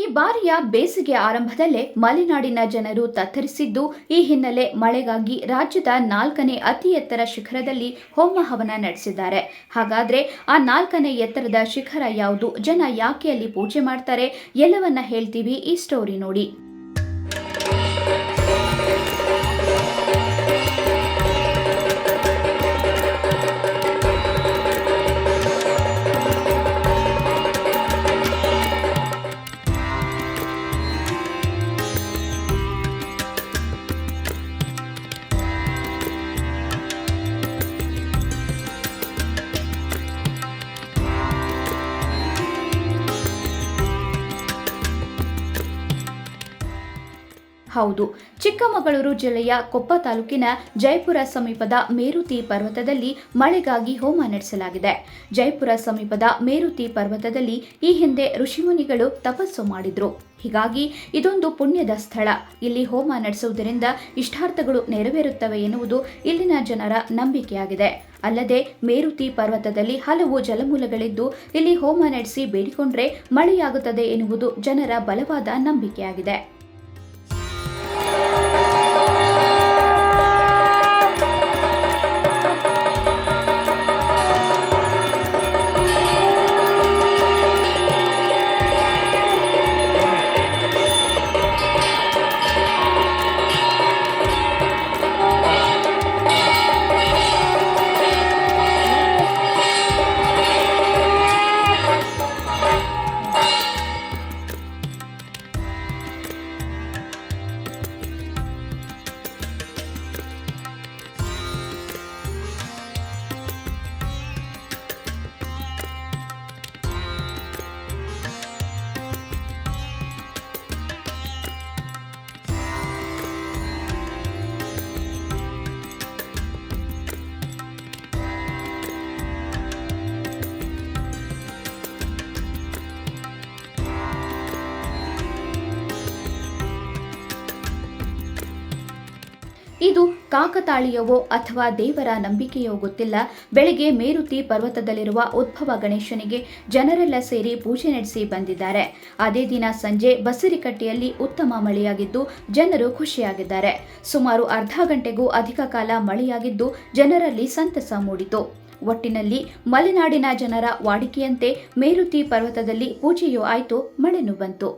ಈ ಬಾರಿಯ ಬೇಸಿಗೆ ಆರಂಭದಲ್ಲೇ ಮಲೆನಾಡಿನ ಜನರು ತತ್ತರಿಸಿದ್ದು, ಈ ಹಿನ್ನೆಲೆ ಮಳೆಗಾಗಿ ರಾಜ್ಯದ 4ನೇ ಅತಿ ಎತ್ತರ ಶಿಖರದಲ್ಲಿ ಹೋಮ ಹವನ ನಡೆಸಿದ್ದಾರೆ. ಹಾಗಾದ್ರೆ ಆ 4ನೇ ಎತ್ತರದ ಶಿಖರ ಯಾವುದು, ಜನ ಯಾಕೆ ಅಲ್ಲಿ ಪೂಜೆ ಮಾಡ್ತಾರೆ, ಎಲ್ಲವನ್ನ ಹೇಳ್ತೀವಿ ಈ ಸ್ಟೋರಿ ನೋಡಿ. ಹೌದು, ಚಿಕ್ಕಮಗಳೂರು ಜಿಲ್ಲೆಯ ಕೊಪ್ಪ ತಾಲೂಕಿನ ಜಯಪುರ ಸಮೀಪದ ಮೇರುತಿ ಪರ್ವತದಲ್ಲಿ ಮಳೆಗಾಗಿ ಹೋಮ ನಡೆಸಲಾಗಿದೆ. ಜಯಪುರ ಸಮೀಪದ ಮೇರುತಿ ಪರ್ವತದಲ್ಲಿ ಈ ಹಿಂದೆ ಋಷಿಮುನಿಗಳು ತಪಸ್ಸು ಮಾಡಿದ್ರು. ಹೀಗಾಗಿ ಇದೊಂದು ಪುಣ್ಯದ ಸ್ಥಳ. ಇಲ್ಲಿ ಹೋಮ ನಡೆಸುವುದರಿಂದ ಇಷ್ಟಾರ್ಥಗಳು ನೆರವೇರುತ್ತವೆ ಎನ್ನುವುದು ಇಲ್ಲಿನ ಜನರ ನಂಬಿಕೆಯಾಗಿದೆ. ಅಲ್ಲದೆ ಮೇರುತಿ ಪರ್ವತದಲ್ಲಿ ಹಲವು ಜಲಮೂಲಗಳಿದ್ದು ಇಲ್ಲಿ ಹೋಮ ನಡೆಸಿ ಬೇಡಿಕೊಂಡ್ರೆ ಮಳೆಯಾಗುತ್ತದೆ ಎನ್ನುವುದು ಜನರ ಬಲವಾದ ನಂಬಿಕೆಯಾಗಿದೆ. ಇದು ಕಾಕತಾಳೀಯವೋ ಅಥವಾ ದೇವರ ನಂಬಿಕೆಯೋ ಗೊತ್ತಿಲ್ಲ. ಬೆಳಗ್ಗೆ ಮೇರುತಿ ಪರ್ವತದಲ್ಲಿರುವ ಉದ್ಭವ ಗಣೇಶನಿಗೆ ಜನರೆಲ್ಲ ಸೇರಿ ಪೂಜೆ ನಡೆಸಿ ಬಂದಿದ್ದಾರೆ. ಅದೇ ದಿನ ಸಂಜೆ ಬಸರಿಕಟ್ಟೆಯಲ್ಲಿ ಉತ್ತಮ ಮಳೆಯಾಗಿದ್ದು ಜನರು ಖುಷಿಯಾಗಿದ್ದಾರೆ. ಸುಮಾರು ಅರ್ಧ ಗಂಟೆಗೂ ಅಧಿಕ ಕಾಲ ಮಳೆಯಾಗಿದ್ದು ಜನರಲ್ಲಿ ಸಂತಸ ಮೂಡಿತು. ಒಟ್ಟಿನಲ್ಲಿ ಮಲೆನಾಡಿನ ಜನರ ವಾಡಿಕೆಯಂತೆ ಮೇರುತಿ ಪರ್ವತದಲ್ಲಿ ಪೂಜೆಯೂ ಆಯಿತು, ಮಳೆನೂ ಬಂತು.